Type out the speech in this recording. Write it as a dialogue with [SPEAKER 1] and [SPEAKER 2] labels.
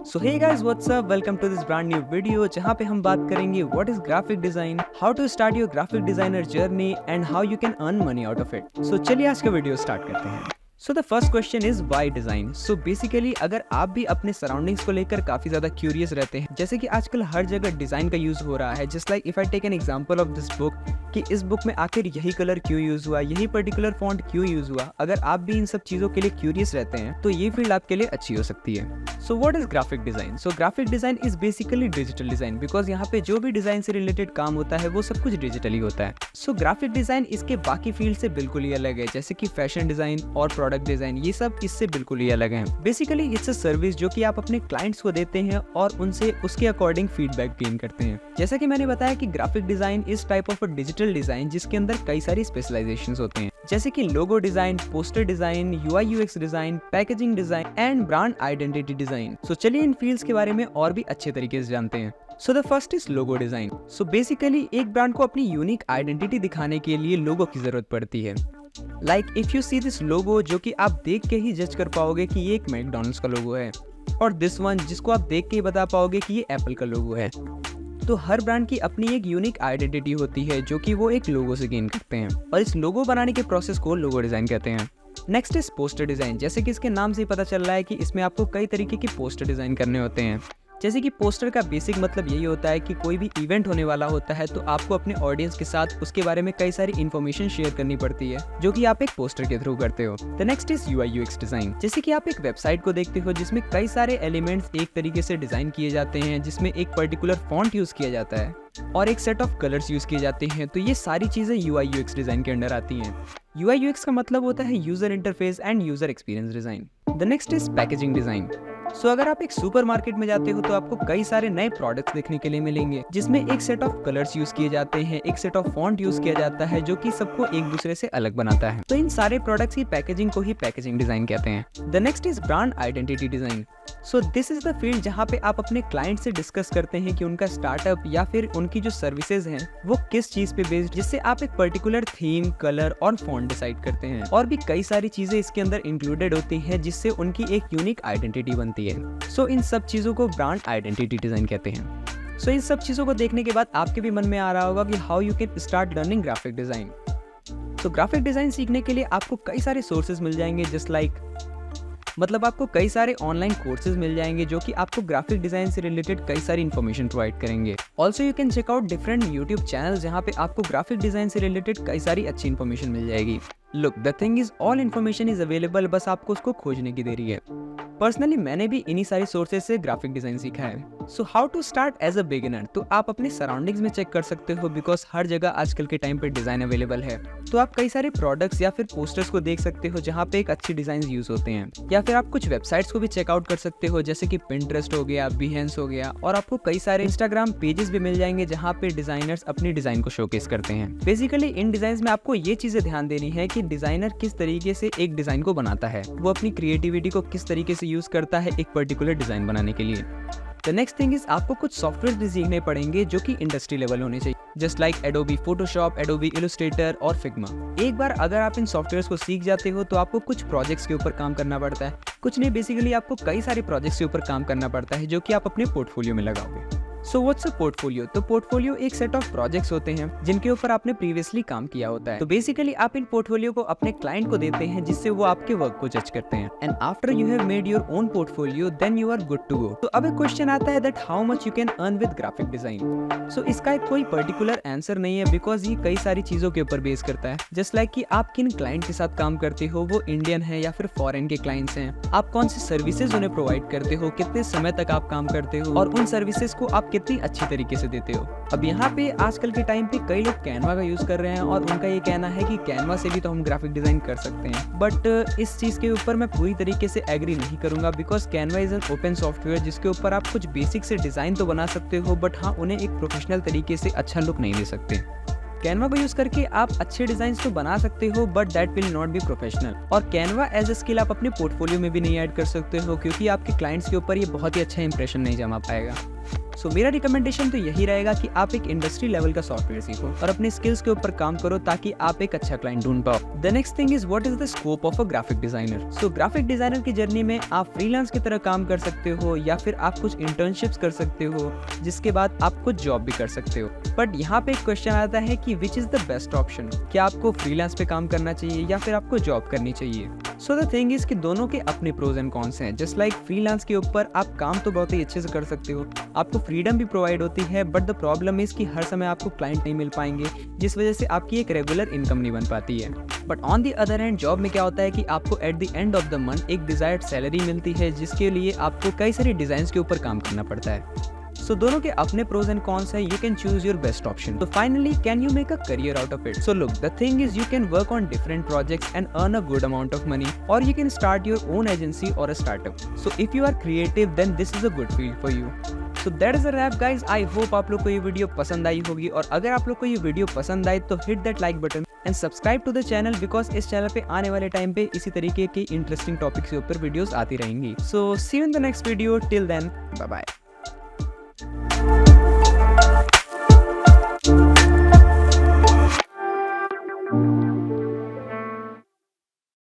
[SPEAKER 1] So hey guys what's up, welcome to this brand new video जहां पे हम बात करेंगे what is graphic design, how to start your graphic designer journey and how you can earn money out of it. So चलिए आज का video start करते हैं। So the first question is why design. So basically अगर आप भी अपने surroundings को लेकर काफी ज्यादा क्यूरियस रहते हैं, जैसे कि आजकल हर जगह डिजाइन का यूज हो रहा है, just like if I take an example of this book कि इस बुक में आखिर यही कलर क्यों यूज हुआ, यही पर्टिकुलर फॉन्ट क्यों यूज हुआ। अगर आप भी इन सब चीजों के लिए क्यूरियस रहते हैं तो ये फील्ड आपके लिए अच्छी हो सकती है। So what is graphic design? So graphic design is basically digital design, because यहाँ पे जो भी डिजाइन से रिलेटेड काम होता है वो सब कुछ डिजिटली होता है। सो ग्राफिक डिजाइन इसके बाकी फील्ड से बिल्कुल ही अलग है, जैसे कि फैशन डिजाइन और प्रोडक्ट डिजाइन, ये सब इससे बिल्कुल ही अलग है। बेसिकली इट्स अ सर्विस जो कि आप अपने क्लाइंट्स को देते हैं और उनसे उसके अकॉर्डिंग फीडबैक गेन करते हैं। जैसा कि मैंने बताया कि ग्राफिक डिजाइन इस type of a digital design जिसके अंदर कई सारी स्पेशलाइजेशंस होते हैं, जैसे कि logo design, poster design, UI UX design, packaging design and brand identity design. So चलिए इन फील्ड्स के बारे में और भी अच्छे तरीके से जानते हैं। So the first is logo design. So basically एक ब्रांड को अपनी यूनिक आइडेंटिटी दिखाने के लिए लोगो की जरूरत पड़ती है। Like if you see this लोगो, जो कि आप देख के ही जज कर पाओगे कि ये एक मैकडॉनल्ड्स का लोगो है, और दिस वन जिसको आप देख के ही बता पाओगे कि ये एप्पल का लोगो है। तो हर ब्रांड की अपनी एक यूनिक आइडेंटिटी होती है जो कि वो एक लोगो से गेन करते हैं, और इस लोगो बनाने के प्रोसेस को लोगो डिजाइन कहते हैं। Next is poster design. जैसे कि इसके नाम से ही पता चल रहा है कि इसमें आपको कई तरीके की पोस्टर डिजाइन करने होते हैं। जैसे कि पोस्टर का बेसिक मतलब यही होता है कि कोई भी इवेंट होने वाला होता है तो आपको अपने ऑडियंस के साथ उसके बारे में कई सारी इन्फॉर्मेशन शेयर करनी पड़ती है, जो कि आप एक पोस्टर के थ्रू करते हो। The next is UI UX design. जैसे कि आप एक वेबसाइट को देखते हो जिसमें कई सारे एलिमेंट्स एक तरीके से डिजाइन किए जाते हैं, जिसमें एक पर्टिकुलर फॉन्ट यूज किया जाता है और एक सेट ऑफ कलर्स यूज किए जाते हैं, तो ये सारी चीजें यूआई यूएक्स डिजाइन के अंडर आती हैं। यूआई यूएक्स का मतलब होता है user interface and user experience design. The next is packaging design. So अगर आप एक सुपरमार्केट में जाते हो तो आपको कई सारे नए प्रोडक्ट्स देखने के लिए मिलेंगे, जिसमें एक सेट ऑफ कलर्स यूज किए जाते हैं, एक सेट ऑफ फॉन्ट यूज किया जाता है, जो कि सबको एक दूसरे से अलग बनाता है। तो इन सारे प्रोडक्ट्स की पैकेजिंग को ही पैकेजिंग डिजाइन कहते हैं। The next is brand identity design. So this is the field जहाँ पे आप अपने क्लाइंट से डिस्कस करते हैं कि उनका स्टार्टअप या फिर उनकी जो सर्विसेज हैं वो किस चीज पे बेस्ड, जिससे आप एक पर्टिकुलर थीम, कलर और फॉन्ट डिसाइड करते हैं। और भी कई सारी चीजें इसके अंदर इंक्लूडेड होती हैं जिससे उनकी एक यूनिक आइडेंटिटी बनती है। सो इन सब चीजों को ब्रांड आइडेंटिटी डिजाइन कहते हैं। सो इन सब चीजों को देखने के बाद आपके भी मन में आ रहा होगा कि how you can start learning graphic design. तो ग्राफिक डिजाइन सीखने के लिए आपको कई सारे सोर्सेज मिल जाएंगे, जस्ट लाइक मतलब आपको कई सारे ऑनलाइन कोर्सेज मिल जाएंगे जो कि आपको ग्राफिक डिजाइन से रिलेटेड कई सारी इन्फॉर्मेशन प्रोवाइड करेंगे। Also you can check out different YouTube channel जहाँ पे आपको ग्राफिक डिजाइन से रिलेटेड कई सारी अच्छी इन्फॉर्मेशन मिल जाएगी। Look the thing is all information is available, बस आपको उसको खोजने की देरी है। पर्सनली मैंने भी इन्हीं सारी सोर्सेज से ग्राफिक डिजाइन सीखा है। So how to start as a beginner? तो आप अपने सराउंडिंग्स में चेक कर सकते हो, बिकॉज हर जगह आजकल के टाइम पे डिजाइन अवेलेबल है। तो आप कई सारे प्रोडक्ट्स या फिर पोस्टर्स को देख सकते हो जहाँ पे एक अच्छी डिजाइन यूज होते हैं, या फिर आप कुछ वेबसाइट्स को भी चेकआउट कर सकते हो, जैसे कि पिंटरेस्ट हो गया, बिहेंस हो गया, और आपको कई सारे इंस्टाग्राम पेजेस भी मिल जाएंगे जहाँ पे डिजाइनर्स अपनी डिजाइन को शोकेस करते हैं। बेसिकली इन डिजाइन में आपको ये चीजें ध्यान देनी है कि डिजाइनर किस तरीके से एक डिजाइन को बनाता है, वो अपनी क्रिएटिविटी को किस तरीके से यूज करता है एक पर्टिकुलर डिजाइन बनाने के लिए। द नेक्स्ट थिंग इज आपको कुछ सॉफ्टवेयर भी सीखने पड़ेंगे जो कि इंडस्ट्री लेवल होने चाहिए, just like Adobe Photoshop, Adobe Illustrator और फिग्मा। एक बार अगर आप इन सॉफ्टवेयर्स को सीख जाते हो तो आपको कुछ प्रोजेक्ट्स के ऊपर काम करना पड़ता है, कुछ नहीं बेसिकली आपको कई सारे प्रोजेक्ट्स के ऊपर काम करना पड़ता है जो कि आप अपने पोर्टफोलियो में लगाओगे। So what's a portfolio? तो पोर्टफोलियो एक सेट ऑफ प्रोजेक्ट्स होते हैं जिनके ऊपर आपने प्रीवियसली काम किया होता है। तो बेसिकली आप इन पोर्टफोलियो को अपने क्लाइंट को देते हैं, जिससे वो आपके वर्क को जज करते हैं। And after you have made your own portfolio then you are good to go. तो अब एक क्वेश्चन आता है that how much you can earn with graphic design. So इसका एक कोई पर्टिकुलर आंसर नहीं है, बिकॉज ये कई सारी चीजों के ऊपर बेस करता है। जस्ट लाइक कि आप किन क्लाइंट के साथ काम करते हो, वो इंडियन है या फिर फॉरेन के क्लाइंट्स हैं, आप कौन सी सर्विसेज उन्हें प्रोवाइड करते हो, कितने समय तक आप काम करते हो, और उन सर्विसेज को आप कितनी अच्छी तरीके से देते हो। अब यहाँ पे आजकल के टाइम पे कई लोग कैनवा का यूज कर रहे हैं और उनका ये कहना है कि कैनवा से भी तो हम ग्राफिक डिजाइन कर सकते हैं, बट इस चीज के ऊपर मैं पूरी तरीके से एग्री नहीं करूंगा, because Canva is an open software जिसके ऊपर आप कुछ बेसिक से डिजाइन तो बना सकते हो, बट हाँ उन्हें एक प्रोफेशनल तरीके से अच्छा लुक नहीं दे सकते। कैनवा को यूज करके आप अच्छे डिजाइन तो बना सकते हो, but that will not be professional. और कैनवा एज अ स्किल आप अपने पोर्टफोलियो में भी नहीं ऐड कर सकते हो, क्योंकि आपके क्लाइंट्स के ऊपर ये बहुत ही अच्छा इंप्रेशन नहीं जमा पाएगा। सो मेरा रिकमेंडेशन तो यही रहेगा कि आप एक इंडस्ट्री लेवल का सॉफ्टवेयर सीखो और अपने स्किल्स के ऊपर काम करो ताकि आप एक अच्छा क्लाइंट ढूंढ पाओ। The next thing is what is the scope of a graphic designer. So graphic designer की जर्नी में आप फ्रीलांस की तरह काम कर सकते हो या फिर आप कुछ इंटर्नशिप्स कर सकते हो, जिसके बाद आप कुछ जॉब भी कर सकते हो। बट यहाँ पे एक क्वेश्चन आता है कि which is the best option, क्या आपको फ्रीलांस पे काम करना चाहिए या फिर आपको जॉब करनी चाहिए। सो द थिंग इज कि दोनों के अपने प्रोज एंड कॉन्स हैं। जस्ट लाइक फ्रीलांस के ऊपर आप काम तो बहुत ही अच्छे से कर सकते हो, आपको फ्रीडम भी प्रोवाइड होती है, बट द प्रॉब्लम इज कि हर समय आपको क्लाइंट नहीं मिल पाएंगे, जिस वजह से आपकी एक रेगुलर इनकम नहीं बन पाती है। But on the other hand job में क्या होता है कि आपको at the end of the month एक डिजायर्ड सैलरी मिलती है, जिसके लिए आपको कई सारे डिजाइन के ऊपर काम करना पड़ता है। सो दोनों के अपने प्रोज एंड कॉन्स है, you can choose your best option. तो finally can you make a career out of it. So look, the thing is you can work on different projects and earn a good amount of money, और you can start your own agency और a startup. So if you are creative then this is a good field for you. So that is a rap guys. I hope आप लोग को ये video पसंद आई होगी, और अगर आप लोग को ये वीडियो पसंद आए तो hit that like button and subscribe to the channel, because इस चैनल पे आने वाले टाइम पे इसी तरीके की इंटरेस्टिंग टॉपिक्स के ऊपर वीडियोस आती रहेंगी। So see you in the next video, till then bye bye.